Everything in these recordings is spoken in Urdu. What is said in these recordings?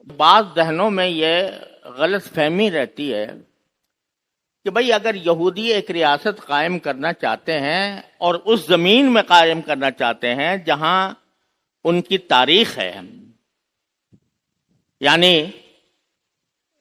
بعض ذہنوں میں یہ غلط فہمی رہتی ہے کہ بھئی اگر یہودی ایک ریاست قائم کرنا چاہتے ہیں اور اس زمین میں قائم کرنا چاہتے ہیں جہاں ان کی تاریخ ہے، یعنی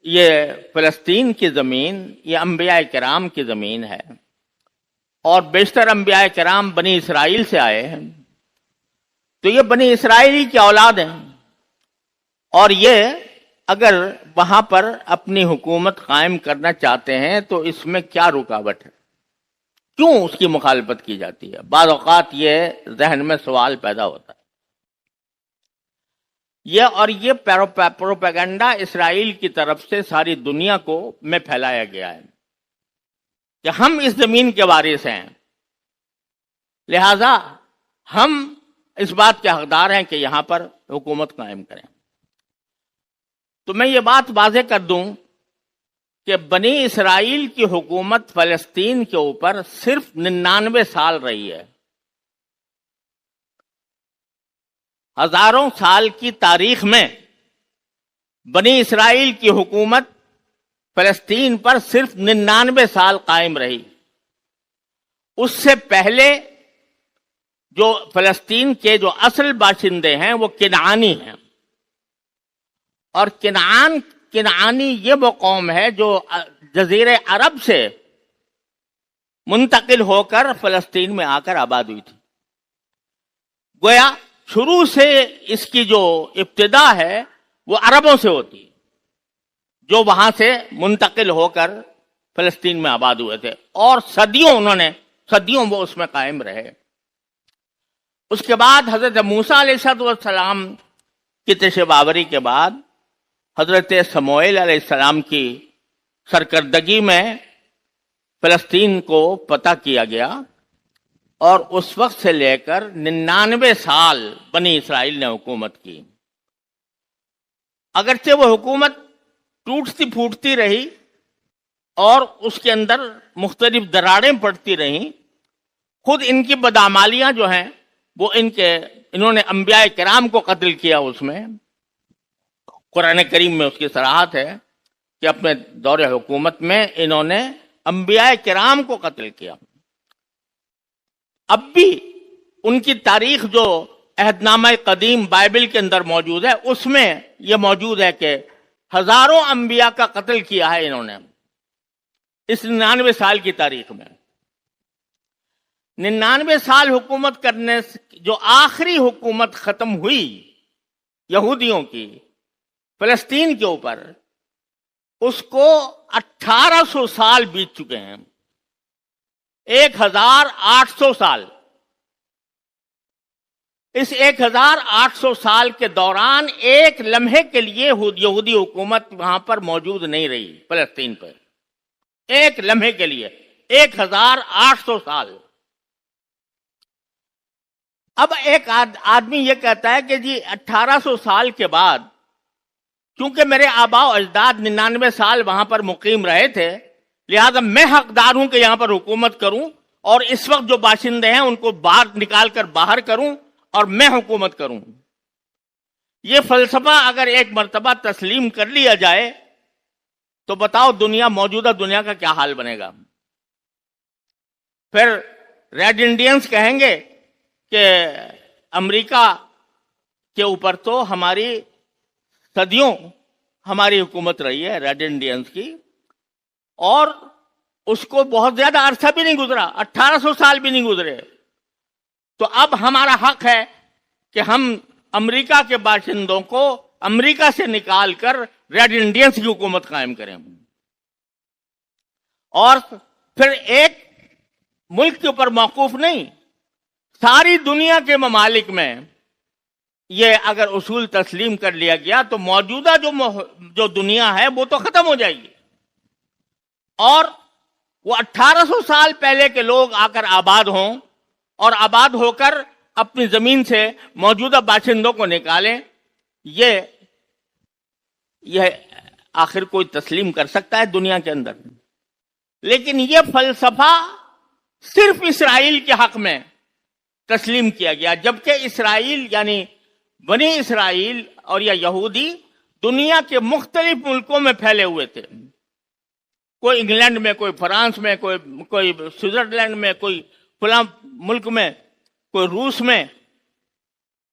یہ فلسطین کی زمین یہ انبیاء کرام کی زمین ہے اور بیشتر انبیاء کرام بنی اسرائیل سے آئے ہیں، تو یہ بنی اسرائیلی کی اولاد ہیں، اور یہ اگر وہاں پر اپنی حکومت قائم کرنا چاہتے ہیں تو اس میں کیا رکاوٹ ہے، کیوں اس کی مخالفت کی جاتی ہے؟ بعض اوقات یہ ذہن میں سوال پیدا ہوتا ہے۔ یہ پروپیگنڈا اسرائیل کی طرف سے ساری دنیا کو میں پھیلایا گیا ہے کہ ہم اس زمین کے وارث ہیں، لہذا ہم اس بات کے حقدار ہیں کہ یہاں پر حکومت قائم کریں۔ تو میں یہ بات واضح کر دوں کہ بنی اسرائیل کی حکومت فلسطین کے اوپر صرف 99 سال رہی ہے۔ ہزاروں سال کی تاریخ میں بنی اسرائیل کی حکومت فلسطین پر صرف 99 سال قائم رہی۔ اس سے پہلے جو فلسطین کے جو اصل باشندے ہیں وہ کنعانی ہیں، اور کنعانی یہ وہ قوم ہے جو جزیرے عرب سے منتقل ہو کر فلسطین میں آ کر آباد ہوئی تھی۔ گویا شروع سے اس کی جو ابتدا ہے وہ عربوں سے ہوتی ہے جو وہاں سے منتقل ہو کر فلسطین میں آباد ہوئے تھے، اور صدیوں وہ اس میں قائم رہے۔ اس کے بعد حضرت موسیٰ علیہ السلام کی تشریف آوری کے بعد حضرت سموئیل علیہ السلام کی سرکردگی میں فلسطین کو فتح کیا گیا، اور اس وقت سے لے کر 99 سال بنی اسرائیل نے حکومت کی۔ اگرچہ وہ حکومت ٹوٹتی پھوٹتی رہی اور اس کے اندر مختلف دراڑیں پڑتی رہیں، خود ان کی بدعمالیاں جو ہیں وہ انہوں نے انبیاء کرام کو قتل کیا۔ اس میں قرآن کریم میں اس کی صراحت ہے کہ اپنے دور حکومت میں انہوں نے انبیاء کرام کو قتل کیا۔ اب بھی ان کی تاریخ جو عہد نامہ قدیم بائبل کے اندر موجود ہے اس میں یہ موجود ہے کہ ہزاروں انبیاء کا قتل کیا ہے انہوں نے اس 99 سال کی تاریخ میں۔ 99 سال حکومت کرنے جو آخری حکومت ختم ہوئی یہودیوں کی فلسطین کے اوپر، اس کو 1800 سال بیت چکے ہیں، 1800 سال۔ اس 1800 سال کے دوران ایک لمحے کے لیے یہودی حکومت وہاں پر موجود نہیں رہی فلسطین پر، ایک لمحے کے لیے 1800 سال۔ اب ایک آدمی یہ کہتا ہے کہ جی 1800 سال کے بعد کیونکہ میرے آباء و اجداد 99 سال وہاں پر مقیم رہے تھے، لہذا میں حقدار ہوں کہ یہاں پر حکومت کروں، اور اس وقت جو باشندے ہیں ان کو باہر نکال کر باہر کروں اور میں حکومت کروں۔ یہ فلسفہ اگر ایک مرتبہ تسلیم کر لیا جائے تو بتاؤ موجودہ دنیا کا کیا حال بنے گا؟ پھر ریڈ انڈینز کہیں گے کہ امریکہ کے اوپر تو صدیوں ہماری حکومت رہی ہے ریڈ انڈینز کی، اور اس کو بہت زیادہ عرصہ بھی نہیں گزرا، 1800 سال بھی نہیں گزرے، تو اب ہمارا حق ہے کہ ہم امریکہ کے باشندوں کو امریکہ سے نکال کر ریڈ انڈینز کی حکومت قائم کریں۔ اور پھر ایک ملک کے اوپر موقوف نہیں، ساری دنیا کے ممالک میں یہ اگر اصول تسلیم کر لیا گیا تو موجودہ جو دنیا ہے وہ تو ختم ہو جائے گی، اور وہ 1800 سال پہلے کے لوگ آ کر آباد ہوں اور آباد ہو کر اپنی زمین سے موجودہ باشندوں کو نکالیں، یہ آخر کوئی تسلیم کر سکتا ہے دنیا کے اندر؟ لیکن یہ فلسفہ صرف اسرائیل کے حق میں تسلیم کیا گیا، جبکہ اسرائیل یعنی بنی اسرائیل اور یا یہودی دنیا کے مختلف ملکوں میں پھیلے ہوئے تھے. کوئی انگلینڈ میں، کوئی فرانس میں، کوئی سوئٹزرلینڈ میں، کوئی فلاں ملک میں، کوئی روس میں.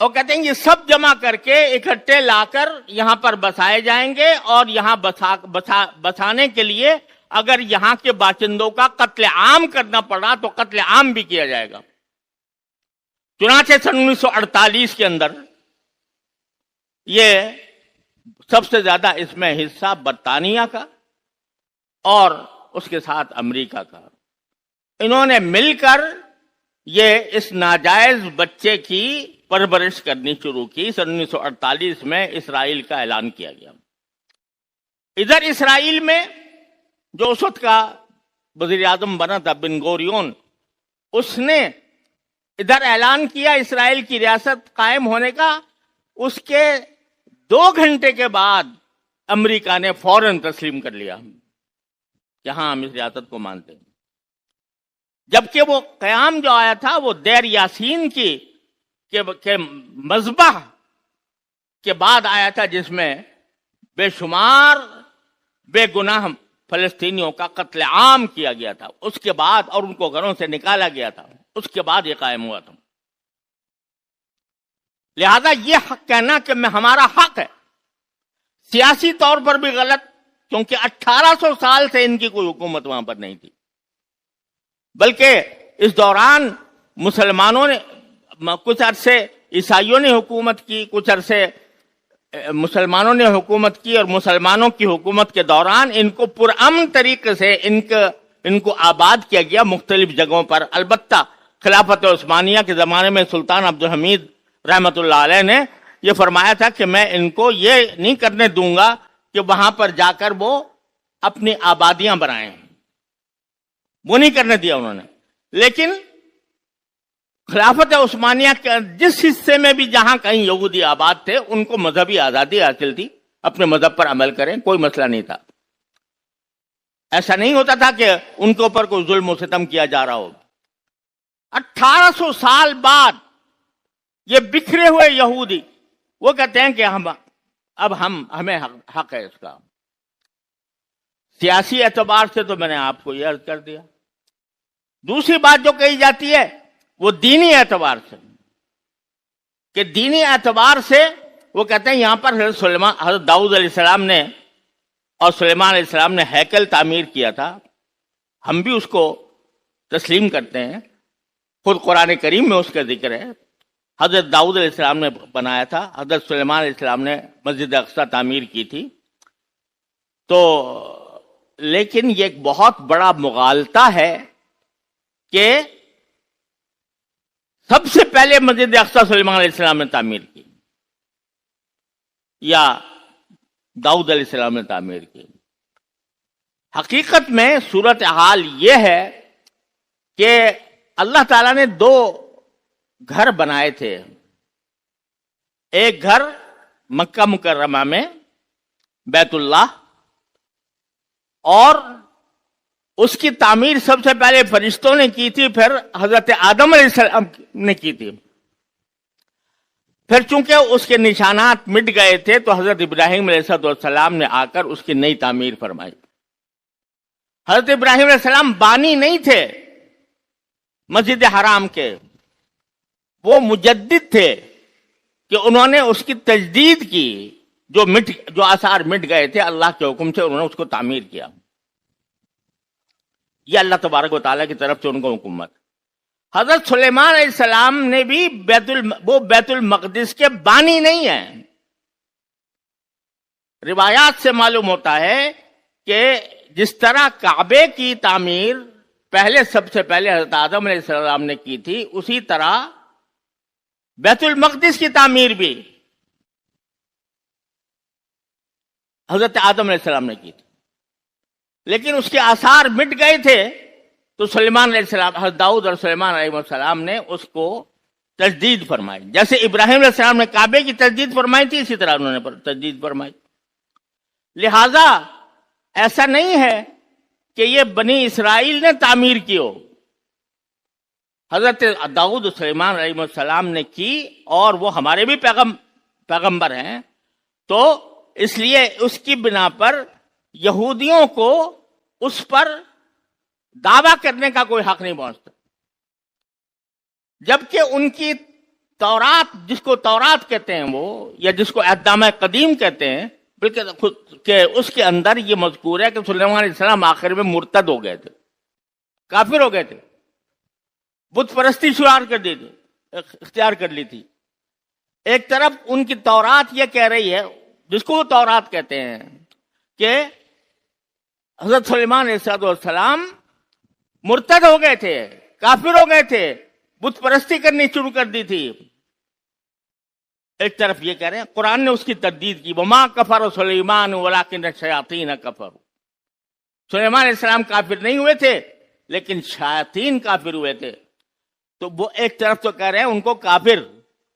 اور کہتے ہیں یہ سب جمع کر کے اکٹھے لا کر یہاں پر بسائے جائیں گے، اور یہاں بسانے کے لیے اگر یہاں کے باشندوں کا قتل عام کرنا پڑا تو قتل عام بھی کیا جائے گا. چنانچہ سن 1948 کے اندر یہ سب سے زیادہ اس میں حصہ برطانیہ کا اور اس کے ساتھ امریکہ کا، انہوں نے مل کر یہ اس ناجائز بچے کی پرورش کرنی شروع کی. سن 1948 میں اسرائیل کا اعلان کیا گیا. ادھر اسرائیل میں جو اس وقت کا وزیر اعظم بنا تھا بن گوریون، اس نے ادھر اعلان کیا اسرائیل کی ریاست قائم ہونے کا. اس کے 2 گھنٹے کے بعد امریکہ نے فوراً تسلیم کر لیا کہ ہاں ہم اس ریاست کو مانتے ہیں. جبکہ وہ قیام جو آیا تھا وہ دیر یاسین کے مذبح کے بعد آیا تھا، جس میں بے شمار بے گناہ فلسطینیوں کا قتل عام کیا گیا تھا. اس کے بعد، اور ان کو گھروں سے نکالا گیا تھا، اس کے بعد یہ قائم ہوا تھا. لہذا یہ حق کہنا کہ ہمارا حق ہے، سیاسی طور پر بھی غلط، کیونکہ 1800 سال سے ان کی کوئی حکومت وہاں پر نہیں تھی. بلکہ اس دوران مسلمانوں نے کچھ عرصے عیسائیوں نے حکومت کی، کچھ عرصے مسلمانوں نے حکومت کی، اور مسلمانوں کی حکومت کے دوران ان کو پرامن طریقے سے ان کو آباد کیا گیا مختلف جگہوں پر. البتہ خلافت عثمانیہ کے زمانے میں سلطان عبدالحمید رحمۃ اللہ علیہ نے یہ فرمایا تھا کہ میں ان کو یہ نہیں کرنے دوں گا کہ وہاں پر جا کر وہ اپنی آبادیاں بنائیں. وہ نہیں کرنے دیا انہوں نے. لیکن خلافت عثمانیہ کے جس حصے میں بھی جہاں کہیں یہودی آباد تھے، ان کو مذہبی آزادی حاصل تھی، اپنے مذہب پر عمل کریں، کوئی مسئلہ نہیں تھا. ایسا نہیں ہوتا تھا کہ ان کے اوپر کوئی ظلم و ستم کیا جا رہا ہو. 1800 سال بعد یہ بکھرے ہوئے یہودی وہ کہتے ہیں کہ ہمیں حق ہے اس کا. سیاسی اعتبار سے تو میں نے آپ کو یہ عرض کر دیا. دوسری بات جو کہی جاتی ہے وہ دینی اعتبار سے، کہ دینی اعتبار سے وہ کہتے ہیں یہاں پر حضرت داؤد علیہ السلام نے اور سلیمان علیہ السلام نے ہیکل تعمیر کیا تھا. ہم بھی اس کو تسلیم کرتے ہیں، خود قرآن کریم میں اس کا ذکر ہے. حضرت داؤد علیہ السلام نے بنایا تھا، حضرت سلیمان علیہ السلام نے مسجد اقصی تعمیر کی تھی. تو لیکن یہ ایک بہت بڑا مغالطہ ہے کہ سب سے پہلے مسجد اقصی سلیمان علیہ السلام نے تعمیر کی یا داؤد علیہ السلام نے تعمیر کی. حقیقت میں صورتحال یہ ہے کہ اللہ تعالیٰ نے 2 گھر بنائے تھے. ایک گھر مکہ مکرمہ میں بیت اللہ، اور اس کی تعمیر سب سے پہلے فرشتوں نے کی تھی، پھر حضرت آدم علیہ السلام نے کی تھی. پھر چونکہ اس کے نشانات مٹ گئے تھے تو حضرت ابراہیم علیہ السلام نے آ کر اس کی نئی تعمیر فرمائی. حضرت ابراہیم علیہ السلام بانی نہیں تھے مسجد حرام کے، وہ مجدد تھے کہ انہوں نے اس کی تجدید کی. جو آثار مٹ گئے تھے اللہ کے حکم سے انہوں نے اس کو تعمیر کیا. یہ اللہ تبارک و تعالیٰ کی طرف سے ان کو حکومت. حضرت سلیمان علیہ السلام نے بھی وہ بیت المقدس کے بانی نہیں ہیں. روایات سے معلوم ہوتا ہے کہ جس طرح کعبے کی تعمیر سب سے پہلے حضرت آدم علیہ السلام نے کی تھی، اسی طرح بیت المقدس کی تعمیر بھی حضرت آدم علیہ السلام نے کی تھی. لیکن اس کے آثار مٹ گئے تھے تو سلیمان علیہ السلام، حضرت داؤد اور سلیمان علیہ السلام نے اس کو تجدید فرمائی. جیسے ابراہیم علیہ السلام نے کعبے کی تجدید فرمائی تھی، اسی طرح انہوں نے تجدید فرمائی. لہذا ایسا نہیں ہے کہ یہ بنی اسرائیل نے تعمیر کی ہو. حضرت داؤد اور سلیمان علیہ السلام نے کی، اور وہ ہمارے بھی پیغمبر ہیں. تو اس لیے اس کی بنا پر یہودیوں کو اس پر دعویٰ کرنے کا کوئی حق نہیں پہنچتا، جبکہ ان کی تورات، جس کو تورات کہتے ہیں وہ، یا جس کو عہد نامہ قدیم کہتے ہیں، بلکہ کہ اس کے اندر یہ مذکور ہے کہ سلیمان علیہ السلام آخر میں مرتد ہو گئے تھے، کافر ہو گئے تھے، بت پرستی شروع کر دی تھی، اختیار کر لی تھی۔ ایک طرف ان کی تورات یہ کہہ رہی ہے، جس کو وہ تورات کہتے ہیں، کہ حضرت سلیمان علیہ السلام مرتد ہو گئے تھے، کافر ہو گئے تھے، بت پرستی کرنی شروع کر دی تھی۔ ایک طرف یہ کہہ رہے ہیں، قرآن نے اس کی تردید کی، وما کفر سلیمان ولکن الشیاطین کفروا، سلیمان علیہ السلام کافر نہیں ہوئے تھے لیکن شیاطین کافر ہوئے تھے۔ تو وہ ایک طرف تو کہہ رہے ہیں ان کو کافر،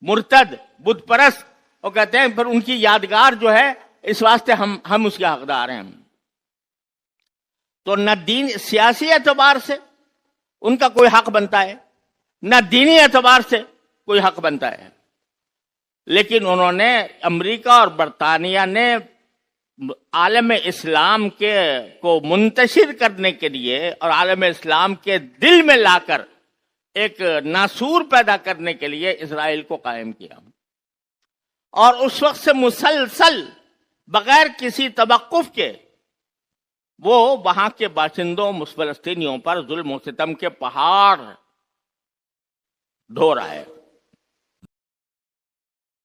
مرتد، بت پرست، اور کہتے ہیں پھر ان کی یادگار جو ہے اس واسطے ہم اس کے حقدار ہیں۔ تو نہ دین سیاسی اعتبار سے ان کا کوئی حق بنتا ہے، نہ دینی اعتبار سے کوئی حق بنتا ہے، لیکن انہوں نے، امریکہ اور برطانیہ نے عالم اسلام کو منتشر کرنے کے لیے اور عالم اسلام کے دل میں لا کر ایک ناسور پیدا کرنے کے لیے اسرائیل کو قائم کیا، اور اس وقت سے مسلسل بغیر کسی توقف کے وہ وہاں کے باشندوں، فلسطینیوں پر ظلم و ستم کے پہاڑ ڈھو رہا ہے۔